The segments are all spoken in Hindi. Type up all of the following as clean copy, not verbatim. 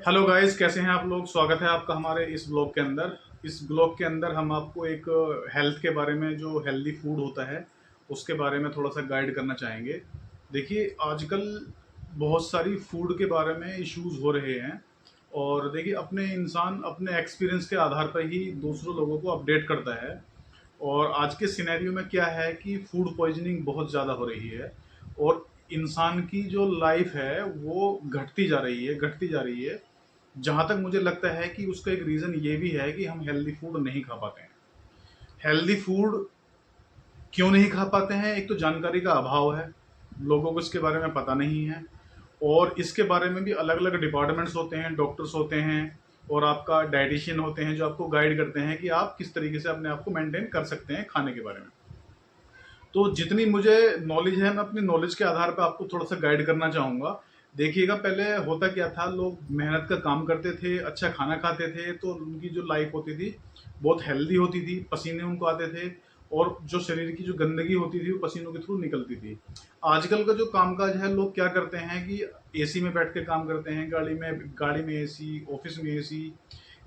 हेलो गाइस, कैसे हैं आप लोग। स्वागत है आपका हमारे इस ब्लॉग के अंदर। इस ब्लॉग के अंदर हम आपको एक हेल्थ के बारे में, जो हेल्दी फूड होता है उसके बारे में थोड़ा सा गाइड करना चाहेंगे। देखिए, आजकल बहुत सारी फूड के बारे में इश्यूज हो रहे हैं और देखिए, अपने इंसान अपने एक्सपीरियंस के आधार पर ही दूसरों लोगों को अपडेट करता है। और आज के सिनेरियो में क्या है कि फूड पॉइजनिंग बहुत ज़्यादा हो रही है और इंसान की जो लाइफ है वो घटती जा रही है। जहाँ तक मुझे लगता है कि उसका एक रीज़न ये भी है कि हम हेल्दी फूड नहीं खा पाते हैं। हेल्दी फूड क्यों नहीं खा पाते हैं? एक तो जानकारी का अभाव है, लोगों को इसके बारे में पता नहीं है। और इसके बारे में भी अलग अलग डिपार्टमेंट्स होते हैं, डॉक्टर्स होते हैं और आपका डाइटिशियन होते हैं जो आपको गाइड करते हैं कि आप किस तरीके से अपने आप को मेंटेन कर सकते हैं खाने के बारे में। तो जितनी मुझे नॉलेज है, मैं अपनी नॉलेज के आधार पर आपको थोड़ा सा गाइड करना चाहूँगा। देखिएगा, पहले होता क्या था, लोग मेहनत का काम करते थे, अच्छा खाना खाते थे, तो उनकी जो लाइफ होती थी बहुत हेल्दी होती थी, पसीने उनको आते थे और जो शरीर की जो गंदगी होती थी वो पसीनों के थ्रू निकलती थी। आजकल का जो कामकाज है, लोग क्या करते हैं कि एसी में बैठ के काम करते हैं, गाड़ी में एसी, ऑफिस में एसी,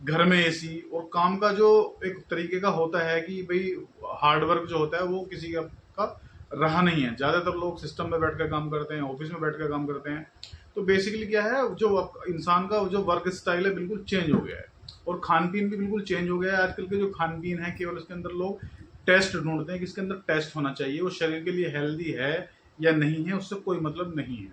घर में एसी। और काम का जो एक तरीके का होता है कि भाई हार्ड वर्क जो होता है वो किसी का रहा नहीं है। ज़्यादातर लोग सिस्टम में बैठ कर काम करते हैं, ऑफिस में बैठ कर काम करते हैं। तो बेसिकली क्या है, जो इंसान का जो वर्क स्टाइल है बिल्कुल चेंज हो गया है और खान पीन भी बिल्कुल चेंज हो गया है। आजकल के जो खान पीन है, केवल इसके अंदर लोग टेस्ट ढूंढते हैं कि इसके अंदर टेस्ट होना चाहिए, वो शरीर के लिए हेल्दी है या नहीं है, उससे कोई मतलब नहीं है।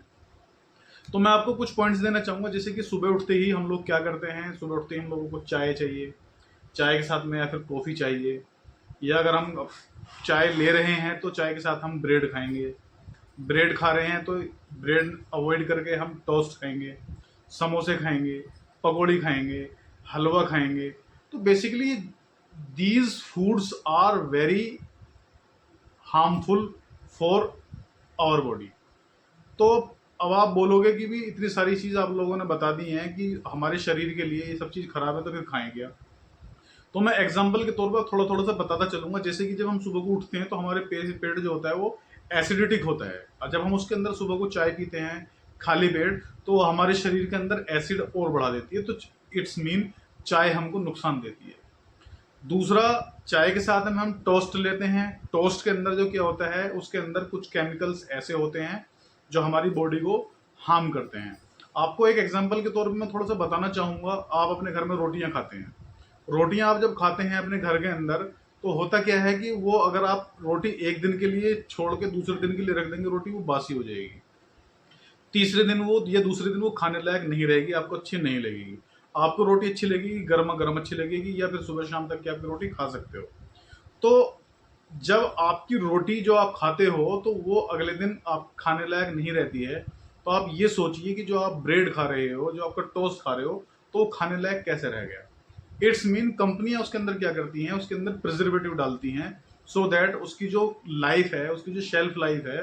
तो मैं आपको कुछ पॉइंट्स देना चाहूंगा, जैसे कि सुबह उठते ही हम लोग क्या करते हैं। सुबह उठते ही हम लोगों को चाय चाहिए, चाय के साथ में या फिर कॉफ़ी चाहिए, या अगर हम चाय ले रहे हैं तो चाय के साथ हम ब्रेड खाएंगे। ब्रेड खा रहे हैं तो ब्रेड अवॉइड करके हम टोस्ट खाएंगे, समोसे खाएंगे, पकौड़ी खाएंगे, हलवा खाएंगे। तो basically these foods are very harmful for our body. तो अब आप बोलोगे कि भी इतनी सारी चीज़ आप लोगों ने बता दी हैं कि हमारे शरीर के लिए ये सब चीज़ खराब है, तो फिर खाएं क्या? तो मैं एग्जाम्पल के तौर पर थोड़ा थोड़ा सा बताता चलूंगा। जैसे कि जब हम सुबह को उठते हैं तो हमारे पेट जो होता है वो एसिडिटिक होता है, और जब हम उसके अंदर सुबह को चाय पीते हैं खाली पेट, तो हमारे शरीर के अंदर एसिड और बढ़ा देती है। तो इट्स मीन चाय हमको नुकसान देती है। दूसरा, चाय के साथ में हम टोस्ट लेते हैं। टोस्ट के अंदर जो क्या होता है, उसके अंदर कुछ केमिकल्स ऐसे होते हैं जो हमारी बॉडी को हार्म करते हैं। आपको एक एग्जांपल के तौर पे मैं थोड़ा सा बताना चाहूँगा। आप अपने घर में रोटियां खाते हैं, रोटियां आप जब खाते हैं अपने घर के अंदर, तो होता क्या है कि वो अगर आप रोटी एक दिन के लिए छोड़ के दूसरे दिन के लिए रख देंगे, रोटी वो बासी हो जाएगी। तीसरे दिन वो या दूसरे दिन वो खाने लायक नहीं रहेगी, आपको अच्छी नहीं लगेगी। आपको रोटी अच्छी लगेगी गर्मा गर्म अच्छी लगेगी, या फिर सुबह शाम तक की आपकी रोटी खा सकते हो। तो जब आपकी रोटी जो आप खाते हो तो वो अगले दिन आप खाने लायक नहीं रहती है, तो आप ये सोचिए कि जो आप ब्रेड खा रहे हो, जो आपका टोस्ट खा रहे हो, तो वो खाने लायक कैसे रह गया। इट्स मीन कंपनियां उसके अंदर क्या करती हैं, उसके अंदर प्रिजर्वेटिव डालती हैं, सो दैट उसकी जो लाइफ है, उसकी जो शेल्फ लाइफ है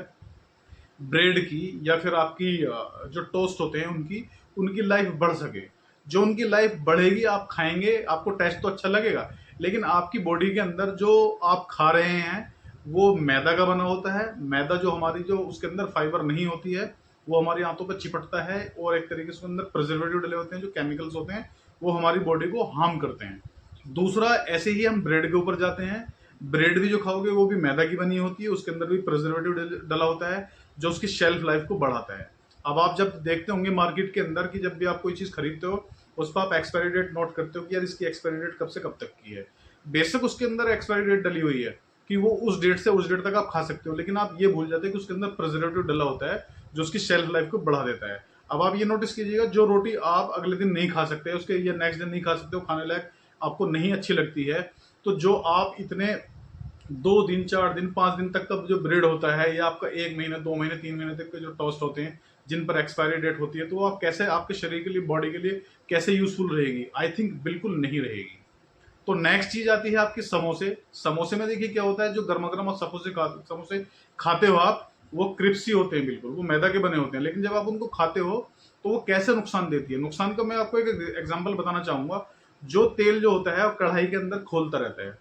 ब्रेड की, या फिर आपकी जो टोस्ट होते हैं उनकी उनकी लाइफ बढ़ सके। जो उनकी लाइफ बढ़ेगी, आप खाएंगे, आपको टेस्ट तो अच्छा लगेगा, लेकिन आपकी बॉडी के अंदर जो आप खा रहे हैं वो मैदा का बना होता है। मैदा जो हमारी जो उसके अंदर फाइबर नहीं होती है, वो हमारी आंतों पर चिपटता है और एक तरीके से उसके अंदर प्रिजर्वेटिव डले होते हैं, जो केमिकल्स होते हैं वो हमारी बॉडी को हार्म करते हैं। दूसरा, ऐसे ही हम ब्रेड के ऊपर जाते हैं। ब्रेड भी जो खाओगे वो भी मैदा की बनी होती है, उसके अंदर भी प्रिजर्वेटिव डला होता है जो उसकी शेल्फ लाइफ को बढ़ाता है। अब आप जब देखते होंगे मार्केट के अंदर कि जब भी आप कोई चीज़ खरीदते हो, उस पर आप एक्सपायरी डेट नोट करते हो कि यार इसकी एक्सपायरी डेट कब से कब तक की है। बेशक उसके अंदर एक्सपायरी डेट डली हुई है कि वो उस डेट से उस डेट तक आप खा सकते हो, लेकिन आप ये भूल जाते हैं कि उसके अंदर प्रिजर्वेटिव डला होता है जो उसकी शेल्फ लाइफ को बढ़ा देता है। अब आप ये नोटिस कीजिएगा, जो रोटी आप अगले दिन नहीं खा सकते, उसके या नेक्स्ट दिन नहीं खा सकते हो, खाने लायक आपको नहीं अच्छी लगती है, तो जो आप इतने 2 दिन 4 दिन 5 दिन तक का जो ब्रेड होता है, या आपका 1 महीने 2 महीने 3 महीने तक के जो टोस्ट होते हैं जिन पर एक्सपायरी डेट होती है, तो वो आप कैसे आपके शरीर के लिए, बॉडी के लिए कैसे यूजफुल रहेगी? आई थिंक बिल्कुल नहीं रहेगी। तो नेक्स्ट चीज आती है आपके समोसे। समोसे में देखिए क्या होता है, जो गर्मा गर्म आप समोसे खाते हो आप, वो क्रिप्सी होते हैं, बिल्कुल वो मैदा के बने होते हैं, लेकिन जब आप उनको खाते हो तो वो कैसे नुकसान देती है। नुकसान का मैं आपको एक एग्जाम्पल बताना चाहूंगा। जो तेल जो होता है वो कढ़ाई के अंदर खोलता रहता है,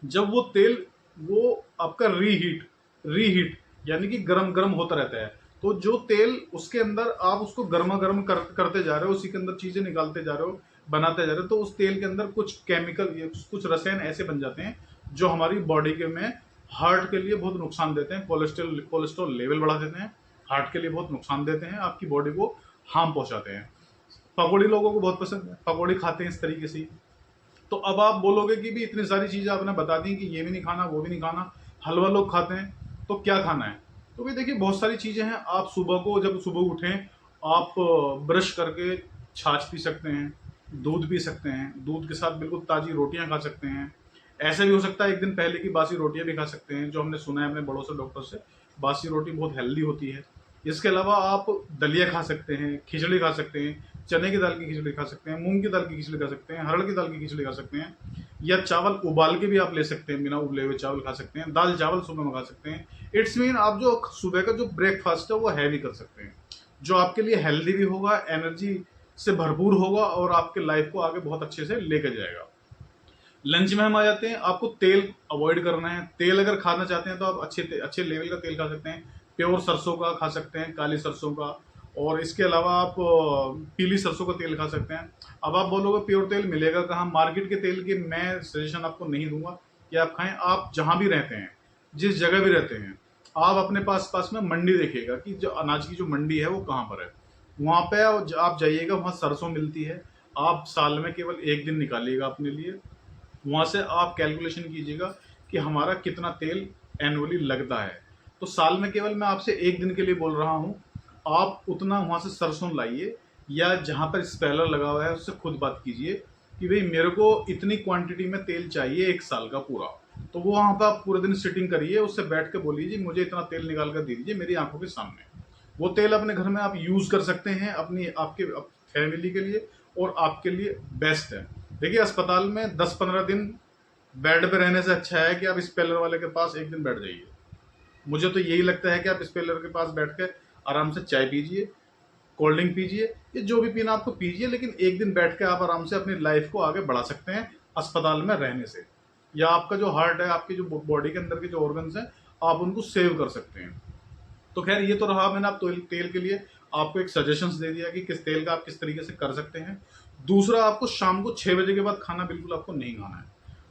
जब वो तेल वो आपका रीहीट रीहीट यानी कि गरम गरम होता रहता है, तो जो तेल उसके अंदर आप उसको गर्मा गर्म करते जा रहे हो, उसी के अंदर चीजें निकालते जा रहे हो, बनाते जा रहे हो, तो उस तेल के अंदर कुछ केमिकल, कुछ रसायन ऐसे बन जाते हैं जो हमारी बॉडी के में हार्ट के लिए बहुत नुकसान देते हैं। कोलेस्ट्रॉल लेवल बढ़ा देते हैं, हार्ट के लिए बहुत नुकसान देते हैं, आपकी बॉडी को हार्म पहुंचाते हैं। पकौड़ी लोगों को बहुत पसंद है, पकौड़ी खाते हैं इस तरीके से। तो अब आप बोलोगे कि भी इतनी सारी चीजें आपने बता दी कि ये भी नहीं खाना, वो भी नहीं खाना, हलवा लोग खाते हैं, तो क्या खाना है? तो भाई देखिए, बहुत सारी चीजें हैं। आप सुबह को जब सुबह उठें, आप ब्रश करके छाछ पी सकते हैं, दूध पी सकते हैं, दूध के साथ बिल्कुल ताजी रोटियां खा सकते हैं। ऐसा भी हो सकता है एक दिन पहले की बासी रोटियां भी खा सकते हैं, जो हमने सुना है अपने बड़ों से, डॉक्टर से, बासी रोटी बहुत हेल्दी होती है। इसके अलावा आप दलिया खा सकते हैं, खिचड़ी खा सकते हैं, चने की दाल की खिचड़ी खा सकते हैं, मूंग की दाल की खिचड़ी खा सकते हैं, हरड़ की दाल की खिचड़ी खा सकते हैं, या चावल उबाल के भी आप ले सकते हैं, बिना उबले हुए चावल खा सकते हैं, दाल चावल सुबह में खा सकते हैं। इट्स मीन आप जो सुबह का जो ब्रेकफास्ट है वो हैवी कर सकते हैं, जो आपके लिए हेल्दी भी होगा, एनर्जी से भरपूर होगा और आपके लाइफ को आगे बहुत अच्छे से लेकर जाएगा। लंच में हम आ जाते हैं। आपको तेल अवॉइड करना है। तेल अगर खाना चाहते हैं तो आप अच्छे लेवल का तेल खा सकते हैं। प्योर सरसों का खा सकते हैं, काली सरसों का, और इसके अलावा आप पीली सरसों का तेल खा सकते हैं। अब आप बोलोगे प्योर तेल मिलेगा कहाँ? मार्केट के तेल की मैं सजेशन आपको नहीं दूंगा कि आप खाएं। आप जहां भी रहते हैं, जिस जगह भी रहते हैं, आप अपने पास पास में मंडी देखिएगा कि जो अनाज की जो मंडी है वो कहाँ पर है। वहां पे आप जाइएगा, वहां सरसों मिलती है। आप साल में केवल एक दिन निकालिएगा अपने लिए, वहां से आप कैलकुलेशन कीजिएगा कि हमारा कितना तेल एनुअली लगता है। तो साल में केवल मैं आपसे एक दिन के लिए बोल रहा हूं, आप उतना वहां से सरसों लाइए, या जहां पर स्पेलर लगा हुआ है उससे खुद बात कीजिए कि भाई मेरे को इतनी क्वांटिटी में तेल चाहिए एक साल का पूरा। तो वो वहां पर आप पूरे दिन सिटिंग करिए, उससे बैठ के बोलिए जी मुझे इतना तेल निकाल कर दे दीजिए मेरी आंखों के सामने। वो तेल अपने घर में आप यूज कर सकते हैं, अपनी आपके फैमिली के लिए, और आपके लिए बेस्ट है। देखिए, अस्पताल में 10-15 दिन बेड पे रहने से अच्छा है कि आप स्पेलर वाले के पास एक दिन बैठ जाइए। मुझे तो यही लगता है कि आप स्पेलर के पास बैठ के आराम से चाय पीजिए, कोल्ड ड्रिंक पीजिए, ये जो भी पीना आपको पीजिए, लेकिन एक दिन बैठ के आप आराम से अपनी लाइफ को आगे बढ़ा सकते हैं अस्पताल में रहने से। या आपका जो हार्ट है, आपकी जो बॉडी के अंदर के जो ऑर्गन्स हैं, आप उनको सेव कर सकते हैं। तो खैर, ये तो रहा, मैंने आप तेल के लिए आपको एक सजेशंस दे दिया कि किस तेल का आप किस तरीके से कर सकते हैं। दूसरा, आपको शाम को 6 बजे के बाद खाना बिल्कुल आपको नहीं खाना है।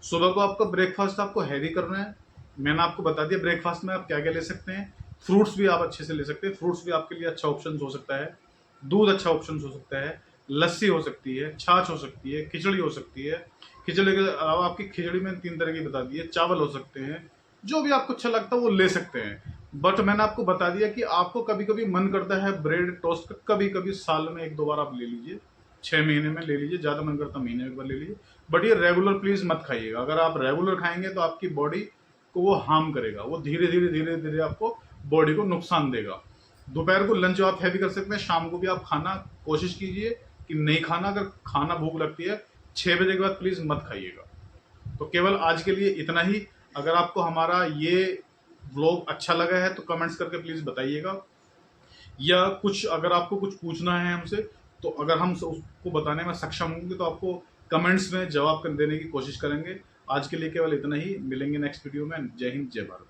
सुबह को आपका ब्रेकफास्ट आपको हैवी करना है। मैंने आपको बता दिया ब्रेकफास्ट में आप क्या क्या ले सकते हैं। फ्रूट्स भी आप अच्छे से ले सकते हैं, फ्रूट्स भी आपके लिए अच्छा ऑप्शन हो सकता है। दूध अच्छा ऑप्शन हो सकता है, लस्सी हो सकती है, छाछ हो सकती है, खिचड़ी हो सकती है। खिचड़ी के अलावा आपकी खिचड़ी में 3 तरह की बता दी है, चावल हो सकते हैं, जो भी आपको अच्छा लगता है वो ले सकते हैं। बट मैंने आपको बता दिया कि आपको कभी कभी मन करता है ब्रेड टोस्ट का, कभी कभी साल में 1-2 बार आप ले लीजिए, 6 महीने में ले लीजिए, ज्यादा मन करता महीने में एक बार ले लीजिए। बट ये रेगुलर प्लीज मत खाइएगा। अगर आप रेगुलर खाएंगे तो आपकी बॉडी को वो हार्म करेगा, वो धीरे धीरे धीरे धीरे आपको बॉडी को नुकसान देगा। दोपहर को लंच आप हैवी कर सकते हैं, शाम को भी आप खाना कोशिश कीजिए कि नहीं खाना। अगर खाना भूख लगती है 6 बजे के बाद प्लीज मत खाइएगा। तो केवल आज के लिए इतना ही। अगर आपको हमारा ये व्लॉग अच्छा लगा है तो कमेंट्स करके प्लीज बताइएगा, या कुछ अगर आपको कुछ पूछना है हमसे, तो अगर हम उसको बताने में सक्षम होंगे तो आपको कमेंट्स में जवाब देने की कोशिश करेंगे। आज के लिए केवल इतना ही, मिलेंगे नेक्स्ट वीडियो में। जय हिंद, जय भारत।